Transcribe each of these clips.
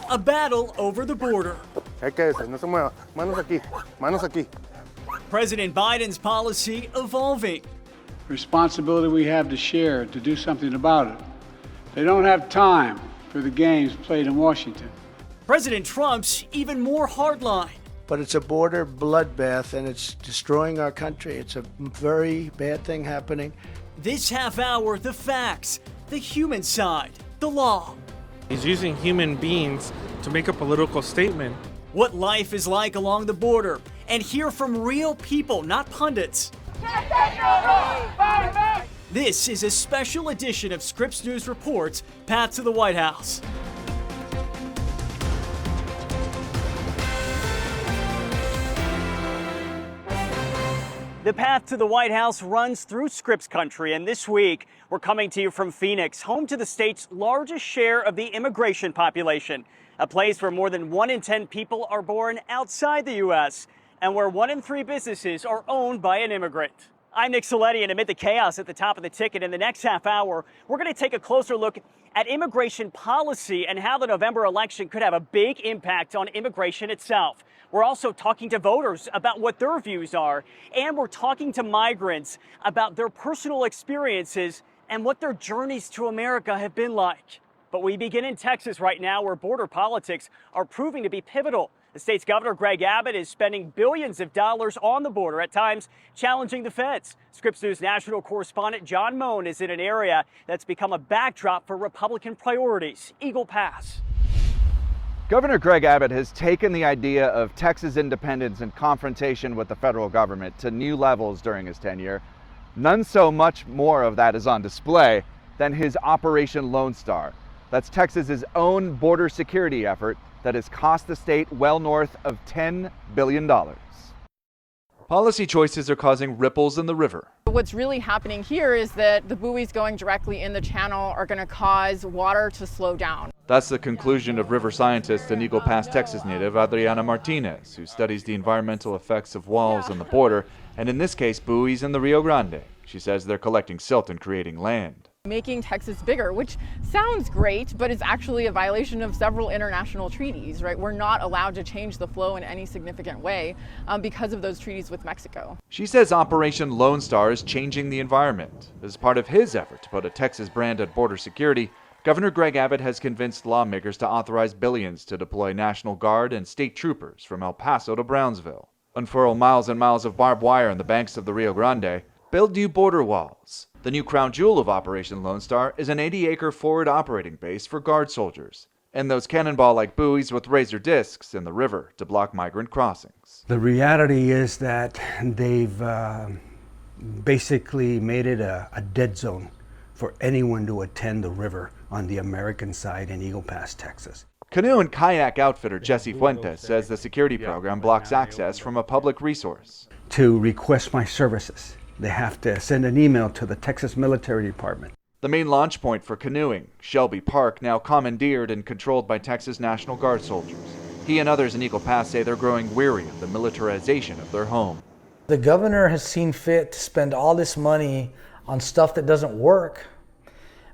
a battle over the border. No se mueva. Manos aquí. Manos aquí. President Biden's policy evolving. Responsibility we have to share to do something about it. They don't have time for the games played in Washington. President Trump's even more hardline. But it's a border bloodbath and it's destroying our country. It's a very bad thing happening. This half hour, the facts, the human side, the law. He's using human beings to make a political statement. What life is like along the border, and hear from real people, not pundits. This is a special edition of Scripps News Reports, Path to the White House. The path to the White House runs through Scripps country, and this week we're coming to you from Phoenix, home to the state's largest share of the immigration population, a place where more than 1 in 10 people are born outside the U.S. and where 1 in 3 businesses are owned by an immigrant. I'm Nick Saletti, and amid the chaos at the top of the ticket, in the next half hour, we're going to take a closer look at immigration policy and how the November election could have a big impact on immigration itself. We're also talking to voters about what their views are, and we're talking to migrants about their personal experiences and what their journeys to America have been like. But we begin in Texas right now, where border politics are proving to be pivotal. The state's Governor Greg Abbott is spending billions of dollars on the border, at times challenging the feds. Scripps News national correspondent John Moan is in an area that's become a backdrop for Republican priorities, Eagle Pass. Governor Greg Abbott has taken the idea of Texas independence and confrontation with the federal government to new levels during his tenure. None so much more of that is on display than his Operation Lone Star. That's Texas's own border security effort that has cost the state well north of $10 billion. Policy choices are causing ripples in the river. What's really happening here is that the buoys going directly in the channel are going to cause water to slow down. That's the conclusion of river scientist and Eagle Pass, Texas native Adriana Martinez, who studies the environmental effects of walls on the border, and in this case, buoys in the Rio Grande. She says they're collecting silt and creating land. Making Texas bigger, which sounds great, but is actually a violation of several international treaties, right? We're not allowed to change the flow in any significant way because of those treaties with Mexico. She says Operation Lone Star is changing the environment. As part of his effort to put a Texas brand at border security, Governor Greg Abbott has convinced lawmakers to authorize billions to deploy National Guard and state troopers from El Paso to Brownsville, unfurl miles and miles of barbed wire on the banks of the Rio Grande, build new border walls. The new crown jewel of Operation Lone Star is an 80-acre forward operating base for Guard soldiers, and those cannonball-like buoys with razor discs in the river to block migrant crossings. The reality is that they've basically made it a dead zone for anyone to attend the river on the American side in Eagle Pass, Texas. Canoe and kayak outfitter Jesse Fuentes says the security program blocks access from a public resource. To request my services, they have to send an email to the Texas Military Department. The main launch point for canoeing, Shelby Park, now commandeered and controlled by Texas National Guard soldiers. He and others in Eagle Pass say they're growing weary of the militarization of their home. The governor has seen fit to spend all this money on stuff that doesn't work,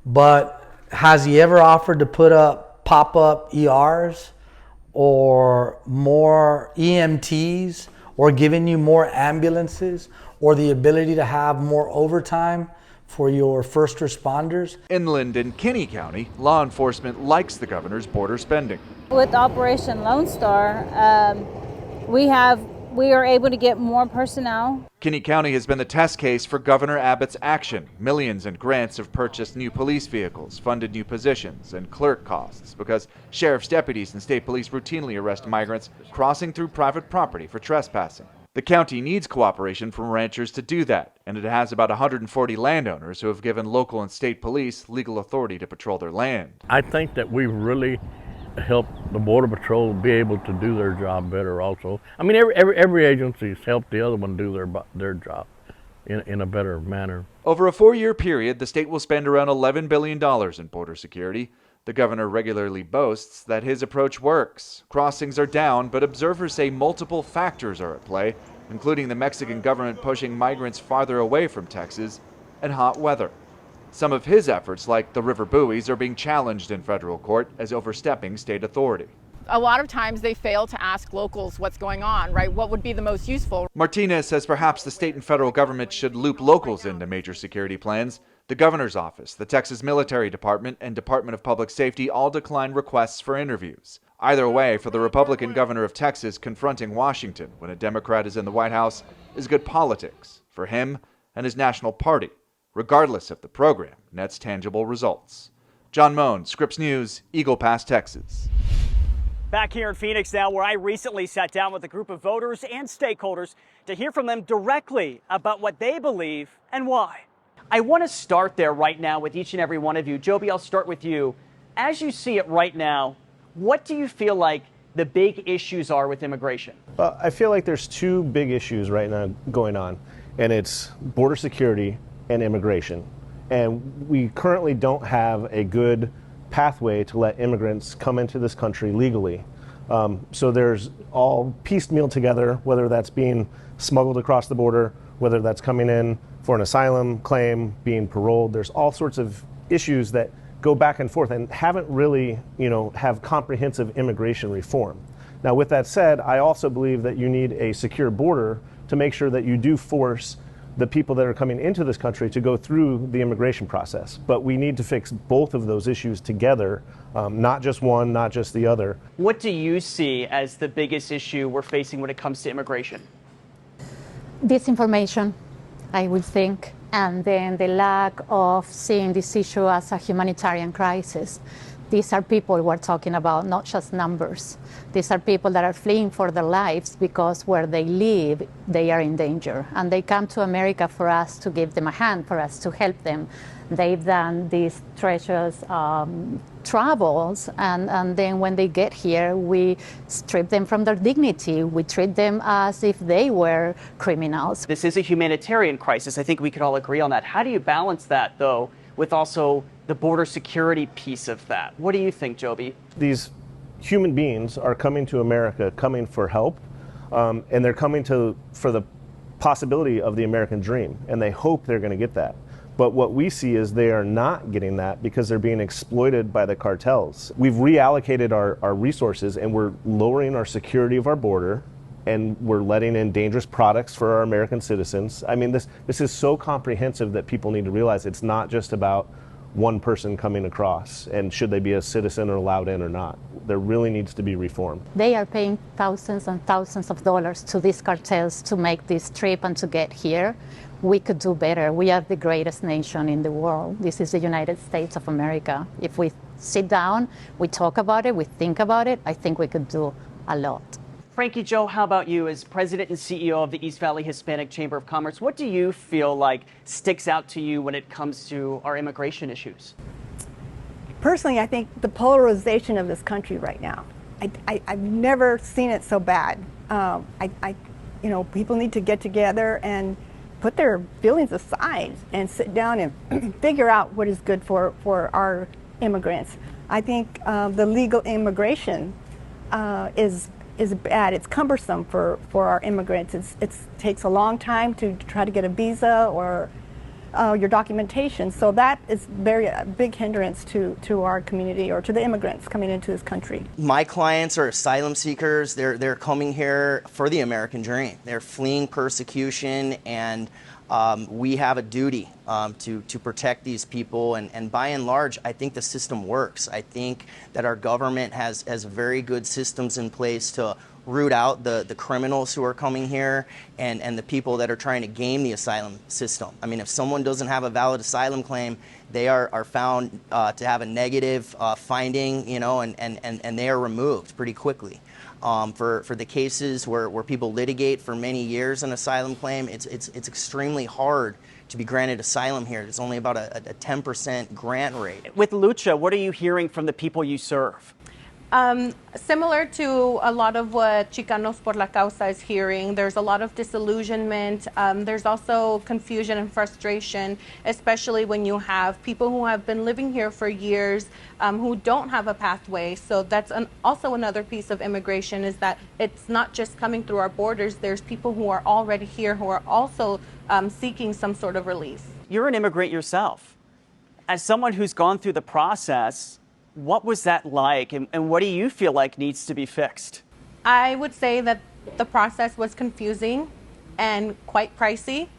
but has he ever offered to put up pop-up ERs or more EMTs or given you more ambulances or the ability to have more overtime for your first responders? Inland in Kinney County, law enforcement likes the governor's border spending. With Operation Lone Star, we are able to get more personnel. Kinney County has been the test case for Governor Abbott's action. Millions in grants have purchased new police vehicles, funded new positions, and clerk costs because sheriff's deputies and state police routinely arrest migrants crossing through private property for trespassing. The county needs cooperation from ranchers to do that, and it has about 140 landowners who have given local and state police legal authority to patrol their land. I think that we really help the Border Patrol be able to do their job better also. I mean, every agency's helped the other one do their job in a better manner. Over a 4-year period, the state will spend around $11 billion in border security. The governor regularly boasts that his approach works. Crossings are down, but observers say multiple factors are at play, including the Mexican government pushing migrants farther away from Texas and hot weather. Some of his efforts, like the river buoys, are being challenged in federal court as overstepping state authority. A lot of times they fail to ask locals what's going on, right? What would be the most useful? Martinez says perhaps the state and federal government should loop locals into major security plans. The governor's office, the Texas Military Department, and Department of Public Safety all declined requests for interviews. Either way, for the Republican governor of Texas, confronting Washington when a Democrat is in the White House is good politics for him and his national party, regardless if the program nets tangible results. John Moan, Scripps News, Eagle Pass, Texas. Back here in Phoenix now, where I recently sat down with a group of voters and stakeholders to hear from them directly about what they believe and why. I want to start there right now with each and every one of you. Joby, I'll start with you. As you see it right now, what do you feel like the big issues are with immigration? Well, I feel like there's two big issues right now going on, and it's border security and immigration. And we currently don't have a good pathway to let immigrants come into this country legally. So there's all piecemeal together, whether that's being smuggled across the border, whether that's coming in for an asylum claim, being paroled. There's all sorts of issues that go back and forth and haven't really, have comprehensive immigration reform. Now, with that said, I also believe that you need a secure border to make sure that you do force the people that are coming into this country to go through the immigration process. But we need to fix both of those issues together, not just one, not just the other. What do you see as the biggest issue we're facing when it comes to immigration? Disinformation, I would think, and then the lack of seeing this issue as a humanitarian crisis. These are people we're talking about, not just numbers. These are people that are fleeing for their lives because where they live, they are in danger. And they come to America for us to give them a hand, for us to help them. They've done these treacherous travels, and then when they get here, we strip them from their dignity. We treat them as if they were criminals. This is a humanitarian crisis. I think we could all agree on that. How do you balance that, though, with also the border security piece of that? What do you think, Joby? These human beings are coming to America, coming for help, and they're coming for the possibility of the American dream, and they hope they're going to get that. But what we see is they are not getting that because they're being exploited by the cartels. We've reallocated our resources, and we're lowering our security of our border, and we're letting in dangerous products for our American citizens. I mean, this is so comprehensive that people need to realize it's not just about one person coming across and should they be a citizen or allowed in or not. There really needs to be reform. They are paying thousands and thousands of dollars to these cartels to make this trip and to get here. We could do better. We are the greatest nation in the world. This is the United States of America. If we sit down, we talk about it, we think about it, I think we could do a lot. Frankie Joe, how about you as president and CEO of the East Valley Hispanic Chamber of Commerce? What do you feel like sticks out to you when it comes to our immigration issues? Personally, I think the polarization of this country right now, I've never seen it so bad. People need to get together and put their feelings aside and sit down and figure out what is good for our immigrants. I think the legal immigration is bad. It's cumbersome for our immigrants. It takes a long time to try to get a visa or your documentation. So that is a big hindrance to our community or to the immigrants coming into this country. My clients are asylum seekers. They're coming here for the American dream. They're fleeing persecution, and we have a duty to protect these people, and by and large, I think the system works. I think that our government has very good systems in place to root out the criminals who are coming here and the people that are trying to game the asylum system. I mean, if someone doesn't have a valid asylum claim, they are found to have a negative finding, and they are removed pretty quickly. For the cases where people litigate for many years an asylum claim, it's extremely hard to be granted asylum here. It's only about a 10% grant rate. With Lucha, what are you hearing from the people you serve? Similar to a lot of what Chicanos por la Causa is hearing, there's a lot of disillusionment. There's also confusion and frustration, especially when you have people who have been living here for years who don't have a pathway. So that's also another piece of immigration, is that it's not just coming through our borders. There's people who are already here who are also seeking some sort of release. You're an immigrant yourself. As someone who's gone through the process, What was that like, and what do you feel like needs to be fixed? I would say that the process was confusing and quite pricey.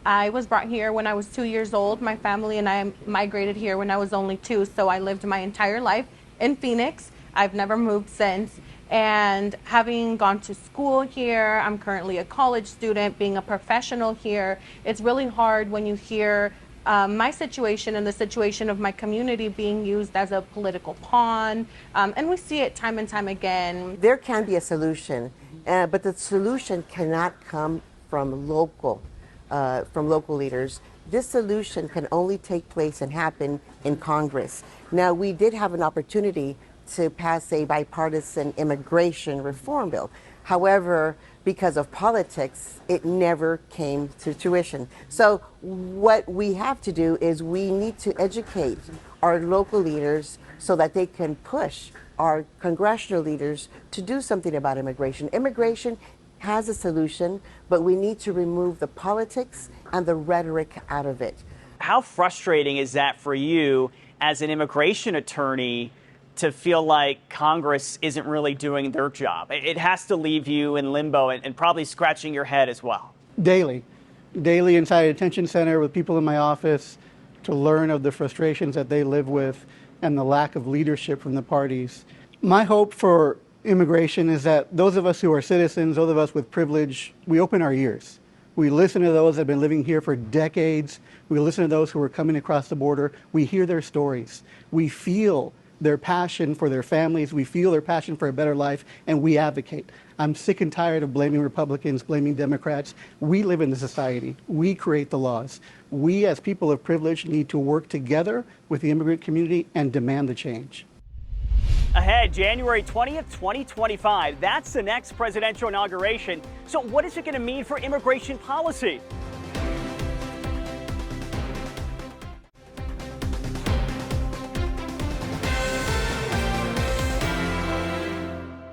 I was brought here when I was 2 years old. My family and I migrated here when I was only 2, so I lived my entire life in Phoenix. I've never moved since. And having gone to school here, I'm currently a college student, being a professional here, it's really hard when you hear my situation and the situation of my community being used as a political pawn. And we see it time and time again. There can be a solution, but the solution cannot come from local leaders. This solution can only take place and happen in Congress. Now, we did have an opportunity to pass a bipartisan immigration reform bill. However, because of politics, it never came to fruition. So what we have to do is we need to educate our local leaders so that they can push our congressional leaders to do something about immigration. Immigration has a solution, but we need to remove the politics and the rhetoric out of it. How frustrating is that for you as an immigration attorney to feel like Congress isn't really doing their job? It has to leave you in limbo and probably scratching your head as well. Daily inside a detention center with people in my office to learn of the frustrations that they live with and the lack of leadership from the parties. My hope for immigration is that those of us who are citizens, those of us with privilege, we open our ears. We listen to those that have been living here for decades. We listen to those who are coming across the border. We hear their stories. We feel their passion for their families. We feel their passion for a better life, and we advocate. I'm sick and tired of blaming Republicans, blaming Democrats. We live in the society. We create the laws. We, as people of privilege, need to work together with the immigrant community and demand the change. Ahead, January 20th, 2025. That's the next presidential inauguration. So what is it going to mean for immigration policy?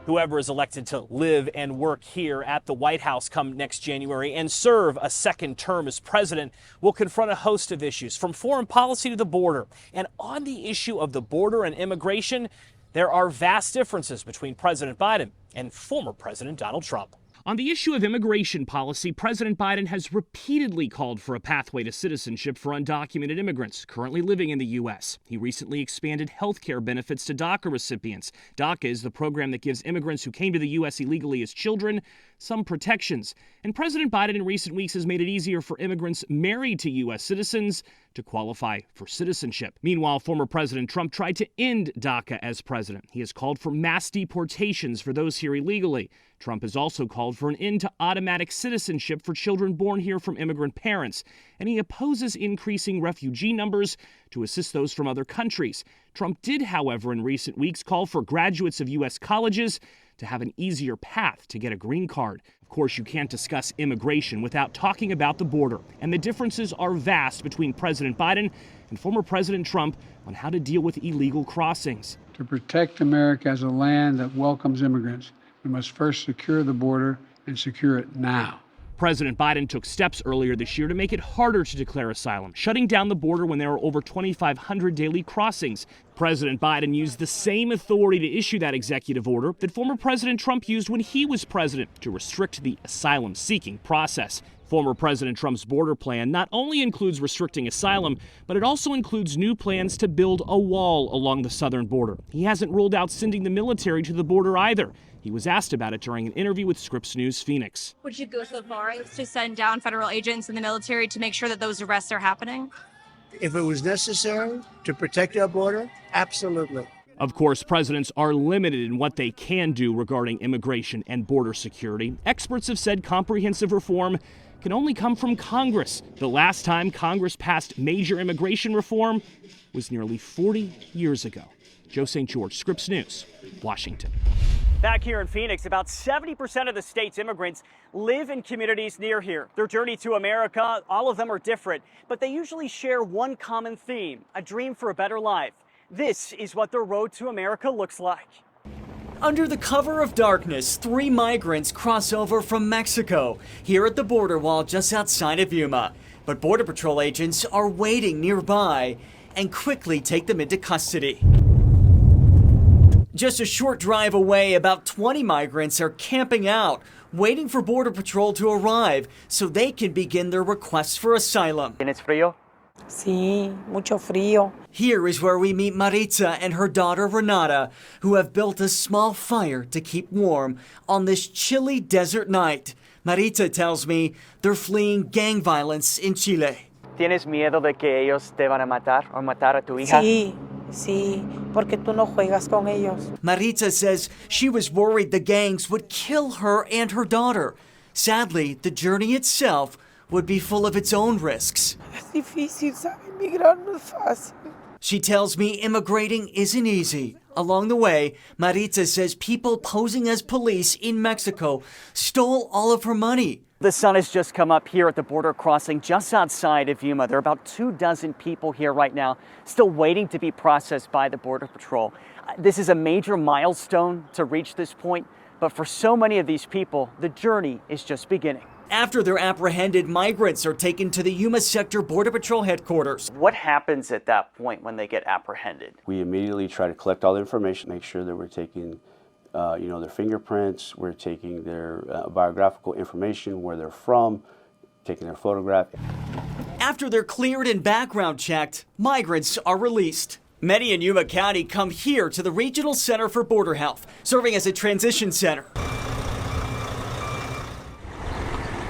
Whoever is elected to live and work here at the White House come next January and serve a second term as president will confront a host of issues, from foreign policy to the border. And on the issue of the border and immigration, there are vast differences between President Biden and former President Donald Trump. On the issue of immigration policy, President Biden has repeatedly called for a pathway to citizenship for undocumented immigrants currently living in the U.S. He recently expanded health care benefits to DACA recipients. DACA is the program that gives immigrants who came to the U.S. illegally as children some protections. And President Biden in recent weeks has made it easier for immigrants married to U.S. citizens to qualify for citizenship. Meanwhile, former President Trump tried to end DACA as president. He has called for mass deportations for those here illegally. Trump has also called for an end to automatic citizenship for children born here from immigrant parents, and he opposes increasing refugee numbers to assist those from other countries. Trump did, however, in recent weeks call for graduates of U.S. colleges to have an easier path to get a green card. Of course, you can't discuss immigration without talking about the border, and the differences are vast between President Biden and former President Trump on how to deal with illegal crossings. To protect America as a land that welcomes immigrants, we must first secure the border and secure it now. President Biden took steps earlier this year to make it harder to declare asylum, shutting down the border when there are over 2,500 daily crossings. President Biden used the same authority to issue that executive order that former President Trump used when he was president to restrict the asylum-seeking process. Former President Trump's border plan not only includes restricting asylum, but it also includes new plans to build a wall along the southern border. He hasn't ruled out sending the military to the border either. He was asked about it during an interview with Scripps News Phoenix. Would you go so far as to send down federal agents in the military to make sure that those arrests are happening? If it was necessary to protect our border, absolutely. Of course, presidents are limited in what they can do regarding immigration and border security. Experts have said comprehensive reform can only come from Congress. The last time Congress passed major immigration reform was nearly 40 years ago. Joe St. George, Scripps News, Washington. Back here in Phoenix, about 70% of the state's immigrants live in communities near here. Their journey to America, all of them are different, but they usually share one common theme: a dream for a better life. This is what their road to America looks like. Under the cover of darkness, 3 migrants cross over from Mexico, here at the border wall just outside of Yuma. But Border Patrol agents are waiting nearby and quickly take them into custody. Just a short drive away, about 20 migrants are camping out, waiting for Border Patrol to arrive so they can begin their requests for asylum. ¿Tienes frío? Sí, mucho frío. Here is where we meet Maritza and her daughter Renata, who have built a small fire to keep warm on this chilly desert night. Maritza tells me they're fleeing gang violence in Chile. ¿Tienes miedo de que ellos te van a matar o matar a tu hija? Sí, sí, porque tú no juegas con ellos. Maritza says she was worried the gangs would kill her and her daughter. Sadly, the journey itself would be full of its own risks. Es difícil, ¿sabe? Migrar no es fácil. She tells me immigrating isn't easy. Along the way, Maritza says people posing as police in Mexico stole all of her money. The sun has just come up here at the border crossing just outside of Yuma. There are about 24 people here right now, still waiting to be processed by the Border Patrol. This is a major milestone to reach this point, but for so many of these people, the journey is just beginning. After they're apprehended, migrants are taken to the Yuma Sector Border Patrol headquarters. What happens at that point when they get apprehended? We immediately try to collect all the information, make sure that we're taking their fingerprints, we're taking their biographical information, where they're from, taking their photograph. After they're cleared and background checked, migrants are released. Many in Yuma County come here to the Regional Center for Border Health, serving as a transition center.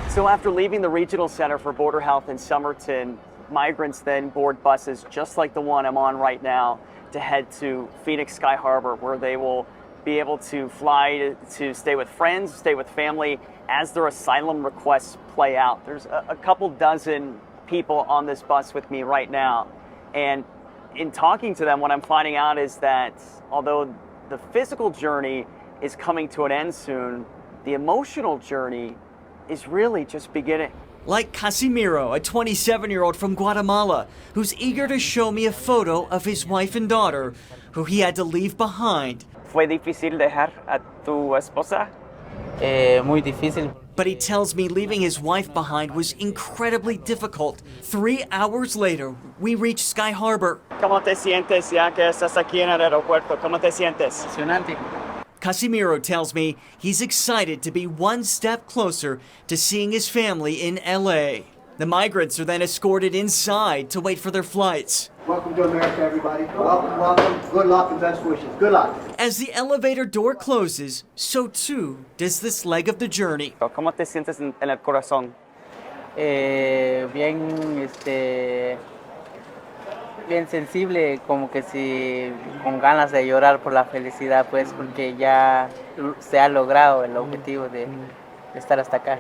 So after leaving the Regional Center for Border Health in Somerton, migrants then board buses just like the one I'm on right now to head to Phoenix Sky Harbor, where they will be able to fly to stay with friends, stay with family as their asylum requests play out. There's a couple dozen people on this bus with me right now. And in talking to them, what I'm finding out is that although the physical journey is coming to an end soon, the emotional journey is really just beginning. Like Casimiro, a 27-year-old from Guatemala, who's eager to show me a photo of his wife and daughter, who he had to leave behind. ¿Fue difícil dejar a tu esposa? Muy difícil. But he tells me leaving his wife behind was incredibly difficult. 3 hours later, we reach Sky Harbor. ¿Cómo te sientes ya que estás aquí en el aeropuerto? ¿Cómo te sientes? Emocionante. Casimiro tells me he's excited to be one step closer to seeing his family in LA. The migrants are then escorted inside to wait for their flights. Welcome to America, everybody. Welcome, welcome. Good luck and best wishes. Good luck. As the elevator door closes, so too does this leg of the journey. ¿Cómo te sientes en el corazón? Bien, bien sensible, como que si con ganas de llorar por la felicidad, pues, porque ya se ha logrado el objetivo de estar hasta acá.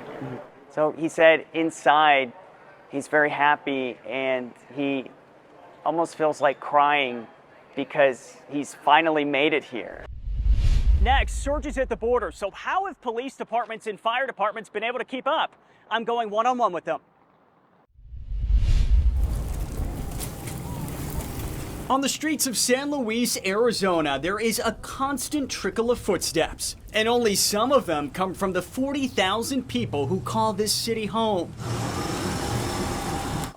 So he said inside he's very happy and he almost feels like crying because he's finally made it here. Next, surges at the border. So how have police departments and fire departments been able to keep up? I'm going one-on-one with them. On the streets of San Luis, Arizona, there is a constant trickle of footsteps, and only some of them come from the 40,000 people who call this city home.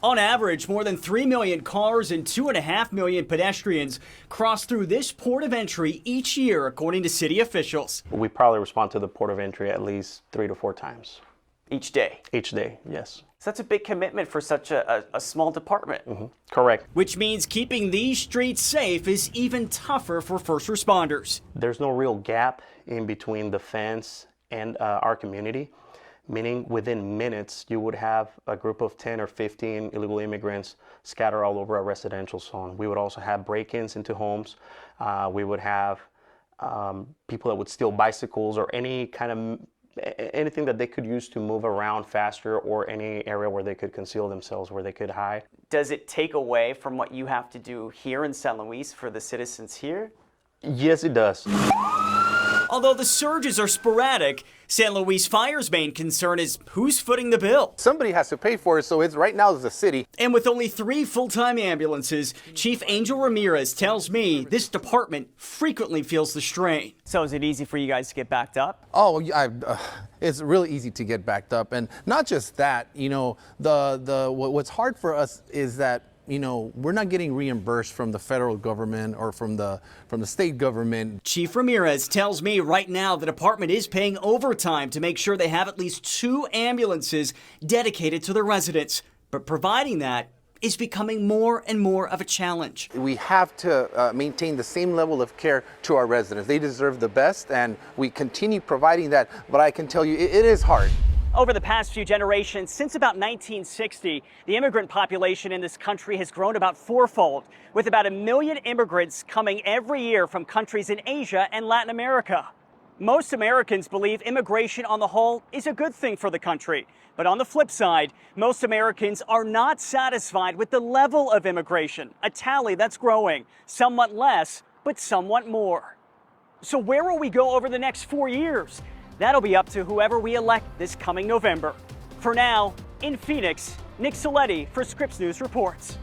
On average, more than 3 million cars and 2.5 million pedestrians cross through this port of entry each year, according to city officials. We probably respond to the port of entry at least 3 to 4 times. Each day? Each day, yes. So that's a big commitment for such a small department. Mm-hmm. Correct. Which means keeping these streets safe is even tougher for first responders. There's no real gap in between the fence and our community, meaning within minutes you would have a group of 10 or 15 illegal immigrants scattered all over a residential zone. We would also have break-ins into homes. We would have people that would steal bicycles or any kind of anything that they could use to move around faster, or any area where they could conceal themselves, where they could hide. Does it take away from what you have to do here in San Luis for the citizens here? Yes, it does. Although the surges are sporadic, San Luis Fire's main concern is who's footing the bill. Somebody has to pay for it, so it's right now it's the city. And with only 3 full-time ambulances, Chief Angel Ramirez tells me this department frequently feels the strain. So is it easy for you guys to get backed up? Oh, it's really easy to get backed up, and not just that. You know, what's hard for us is that you know, we're not getting reimbursed from the federal government or from the state government. Chief Ramirez tells me right now the department is paying overtime to make sure they have at least 2 ambulances dedicated to the residents. But providing that is becoming more and more of a challenge. We have to maintain the same level of care to our residents. They deserve the best, and we continue providing that. But I can tell you, it is hard. Over the past few generations, since about 1960, the immigrant population in this country has grown about 4-fold, with about 1 million immigrants coming every year from countries in Asia and Latin America. Most Americans believe immigration on the whole is a good thing for the country. But on the flip side, most Americans are not satisfied with the level of immigration, a tally that's growing, somewhat less, but somewhat more. So where will we go over the next 4 years? That'll be up to whoever we elect this coming November. For now, in Phoenix, Nick Saletti for Scripps News Reports.